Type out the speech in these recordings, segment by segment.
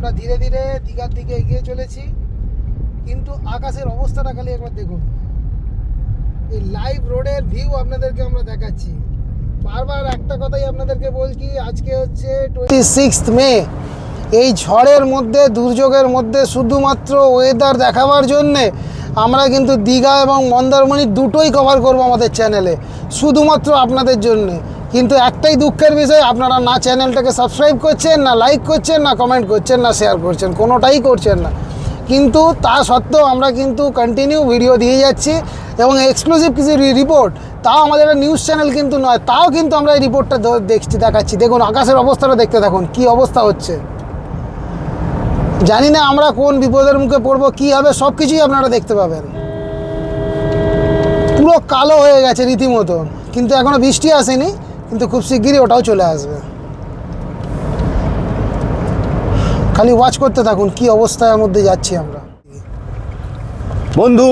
আমরা ধীরে ধীরে দীঘার দিকে এগিয়ে চলেছি, কিন্তু আকাশের অবস্থাটা খালি একবার দেখুন। এই লাইভ রোডের ভিউ আপনাদেরকে আমরা দেখাচ্ছি। বারবার একটা কথাই আপনাদেরকে বলছি, আজকে হচ্ছে 26 মে। এই ঝড়ের মধ্যে, দুর্যোগের মধ্যে শুধুমাত্র ওয়েদার দেখাবার জন্যে আমরা কিন্তু দীঘা এবং মন্দারমণি দুটোই কভার করব আমাদের চ্যানেলে, শুধুমাত্র আপনাদের জন্যে। কিন্তু একটাই দুঃখের বিষয়, আপনারা না চ্যানেলটাকে সাবস্ক্রাইব করছেন, না লাইক করছেন, না কমেন্ট করছেন, না শেয়ার করছেন, কোনোটাই করছেন না। কিন্তু তা সত্ত্বেও আমরা কিন্তু কন্টিনিউ ভিডিও দিয়ে যাচ্ছি এবং এক্সক্লুসিভ কিছু রিপোর্ট, তাও আমাদের একটা নিউজ চ্যানেল কিন্তু নয়, তাও কিন্তু আমরা এই রিপোর্টটা দেখাচ্ছি। দেখুন আকাশের অবস্থাটা দেখতে থাকুন, কী অবস্থা হচ্ছে। জানি না আমরা কোন বিপদের মুখে পড়বো, কী হবে, সব কিছুই আপনারা দেখতে পাবেন। পুরো কালো হয়ে গেছে রীতিমতো, কিন্তু এখনও বৃষ্টি আসেনি, কিন্তু খুব শিগগিরই ওটাও চলে আসবে। খালি ওয়াচ করতে থাকুন কী অবস্থার মধ্যে যাচ্ছি আমরা। বন্ধু,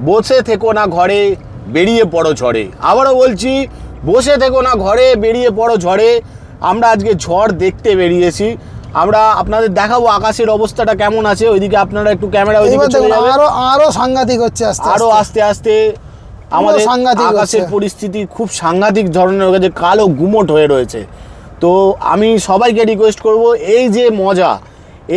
বসে থেকো না ঘরে, বেরিয়ে পড়ো ঝড়ে। আবারও বলছি, বসে থেকো না ঘরে, বেরিয়ে পড়ো ঝড়ে। আমরা আজকে ঝড় দেখতে বেরিয়েছি। আমরা আপনাদের দেখাবো আকাশের অবস্থাটা কেমন আছে। ওইদিকে আপনারা একটু ক্যামেরা ওইদিকে চলে যাবেন। আরো সাংঘাতিক হচ্ছে, আরো আস্তে আস্তে আমাদের আকাশের পরিস্থিতি খুব সাংঘাতিক ধরনের হয়ে গেছে, কালো গুমোট হয়ে রয়েছে। তো আমি সবাইকে রিকোয়েস্ট করব, এই যে মজা,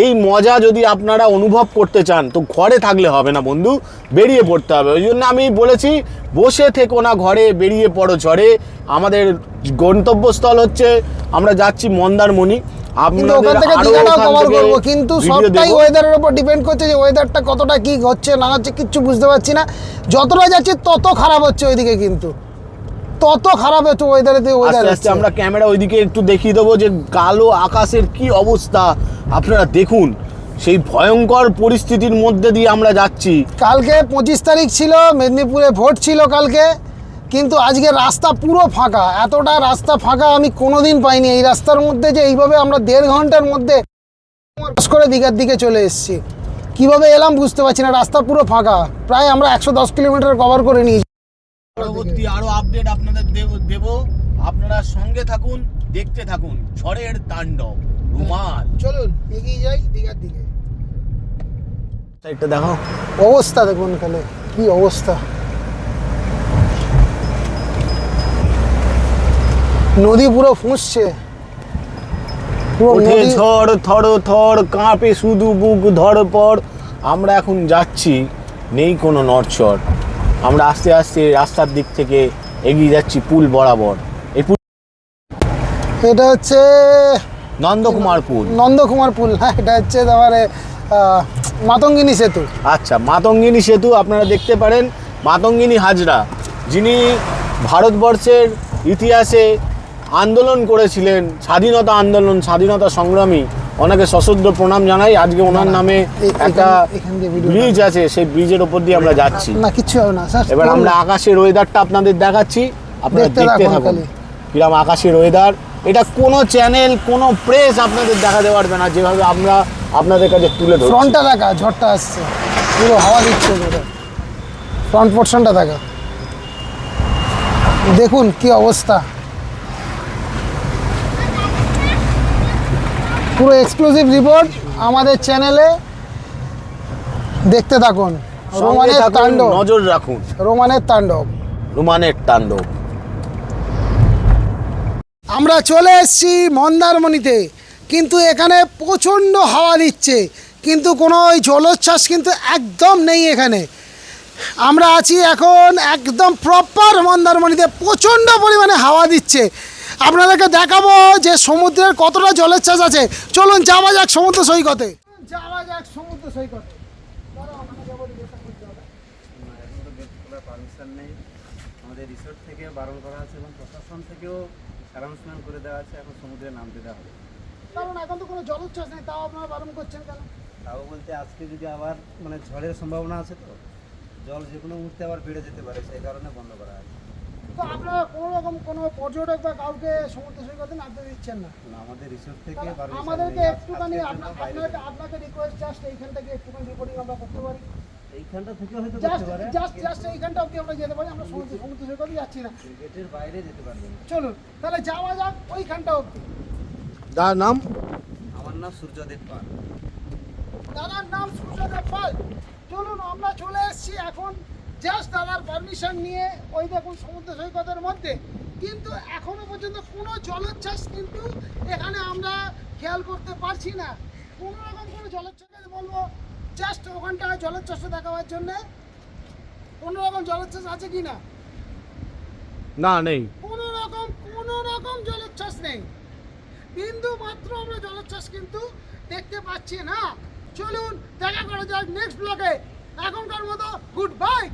এই মজা যদি আপনারা অনুভব করতে চান তো ঘরে থাকলে হবে না বন্ধু, বেরিয়ে পড়তে হবে। ওই জন্য আমি বলেছি, বসে থেকো না ঘরে, বেরিয়ে পড়ো ঝড়ে। আমাদের গন্তব্যস্থল হচ্ছে, আমরা যাচ্ছি মন্দারমণি। কিন্তু সবটাই ওয়েদারের উপর ডিপেন্ড করছে, যে ওয়েদারটা কতটা কি হচ্ছে না হচ্ছে কিচ্ছু বুঝতে পারছি না। যতটা যাচ্ছে তত খারাপ হচ্ছে ওইদিকে, কিন্তু তত খারাপ হচ্ছে ওয়েদারে। আমরা ক্যামেরা ওইদিকে একটু দেখিয়ে দেবো যে কালো আকাশের কি অবস্থা। আপনারা দেখুন, সেই ভয়ঙ্কর পরিস্থিতির মধ্যে দিয়ে আমরা যাচ্ছি। কালকে 25 তারিখ ছিল, মেদিনীপুরে ভোট ছিল কালকে, কিন্তু আজকে রাস্তা পুরো ফাঁকা। এতটা রাস্তা ফাঁকা আমি কোনোদিন পাইনি। এই রাস্তার মধ্যে যে এইভাবে আমরা 1.5 ঘন্টার মধ্যে করে দীঘার দিকে চলে এসেছি, কীভাবে এলাম বুঝতে পারছি না। রাস্তা পুরো ফাঁকা, প্রায় আমরা 110 কিলোমিটার কভার করে নিয়েছি। পরবর্তী আরো আপডেট আপনাদের দেব। আপনারা সঙ্গে থাকুন, দেখতে থাকুন ঝড়ের তাণ্ডব। রুমাল, চলুন এগিয়ে যাই দীঘার দিকে। সাইডটা দেখো, অবস্থা দেখুন খালে কি অবস্থা। নদী পুরো ফুঁসছে, ওঠে ঝড় থর থর, কাঁপে শুধু বুক ধড়পড়। আমরা এখন যাচ্ছি, নেই কোনো নড়চড়। আমরা আস্তে আস্তে রাস্তার দিক থেকে এগিয়ে যাচ্ছি পুল বরাবর। এই পুল, এটা হচ্ছে নন্দকুমার পুল। নন্দকুমার পুল না, এটা হচ্ছে তারপরে মাতঙ্গিনী সেতু। আচ্ছা, মাতঙ্গিনী সেতু আপনারা দেখতে পারেন। মাতঙ্গিনী হাজরা, যিনি ভারতবর্ষের ইতিহাসে আন্দোলন করেছিলেন, স্বাধীনতা আন্দোলন, স্বাধীনতা সংগ্রামী, ওনাকে সশ্রদ্ধ প্রণাম জানাই। আজকে ওনার নামে একটা ব্রিজ আছে, সেই ব্রিজের ওপর দিয়ে আমরা যাচ্ছি। না কিচ্ছু হবে না স্যার। এবার আমরা আকাশের ওয়েদারটা আপনাদের দেখাচ্ছি, আপনারা দেখতে থাকুন কিরকম আকাশের ওয়েদার। এটা কোনো চ্যানেল, কোনো প্রেস আপনাদের দেখাতে পারবে না, যেভাবে আমরা আপনাদের কাছে তুলে ধরছি। ফ্রন্টটা দেখা, ঝড়টা আসছে, পুরো হাওয়া দিচ্ছে, ফ্রন্ট পোর্শনটা দেখা দেখুন কি অবস্থা। পুরো এক্সক্লুসিভ রিপোর্ট আমাদের চ্যানেলে, দেখতে থাকুন। রোমানের তাণ্ডব, নজর রাখুন। রোমানের তাণ্ডব, রোমানের তাণ্ডব। আমরা চলে এসেছি মন্দারমণিতে, কিন্তু এখানে প্রচণ্ড হাওয়া দিচ্ছে, কিন্তু কোনো ওই জলোচ্ছ্বাস কিন্তু একদম নেই এখানে। আমরা আছি এখন একদম প্রপার মন্দারমণিতে, প্রচণ্ড পরিমাণে হাওয়া দিচ্ছে। আপনাদেরকে দেখাবো যে সমুদ্রের কতটা জলোচ্ছ্বাস আছে। চলুন যাওয়া যাক সমুদ্র সৈকতে, যাওয়া যাক সমুদ্র সৈকতে। পারমিশন নেই, আমাদের রিসোর্ট থেকে বারণ করা আছে এবং প্রশাসন থেকেও অ্যানাউন্সমেন্ট করে দেওয়া আছে এখন সমুদ্রে নামতে দেওয়া হবে। কারণ এখন তো কোনো জলোচ্ছ্বাস নেই, তাও আপনারা বারণ করছেন কেন? তাও বলতে আজকে যদি আবার ঝড়ের সম্ভাবনা আছে, তো জল যে কোনো মুহূর্তে আবার বেড়ে যেতে পারে, সেই কারণে বন্ধ করা আছে। তো আপনারা কোনো রকম কোনো পর্যটক বা কাউকে সমুদ্র সৈকতে নামতে দিচ্ছেন না? আমাদের রিসোর্ট থেকে আমাদেরকে একটুখানি আপনাকে রিকোয়েস্ট, জাস্ট এইখান থেকে একটুখানি রিপোর্টিং আমরা করতে পারি। এইখানটা থেকে হয়তো করতে পারে, জাস্ট এইখানটা অবধি আমরা যেতে পারি। আমরা সমুদ্র সৈকতে যাচ্ছি না, গেটের বাইরে যেতে পারবেন। চলুন তাহলে যাওয়া যাক ওইখানটা অবধি। যার নাম, আমার দাদার নাম সূর্যদেব পাল। দাদার নাম সূর্যদেব পাল। চলুন আমরা চলে এসেছি এখন জাস্ট দাদার পারমিশন নিয়ে ওই দেখুন সমুদ্র সৈকতের মধ্যে, কিন্তু এখনো পর্যন্ত কোনো জলোচ্ছ্বাস কিন্তু এখানে আমরা খেয়াল করতে পারছি না। কোনো রকম কোনো জলোচ্ছ্বাস বলবো জাস্ট ওখানটা জলোচ্ছ্বাসটা দেখাবার জন্যে কোনো রকম জলোচ্ছ্বাস আছে কি না? না, নেই। কোনো রকম জলোচ্ছ্বাস নেই, বিন্দু মাত্র আমরা জলোচ্ছ্বাস কিন্তু দেখতে পাচ্ছি না। চলুন দেখা করা যাক নেক্সট ব্লগে। এখনকার মতো গুড বাই।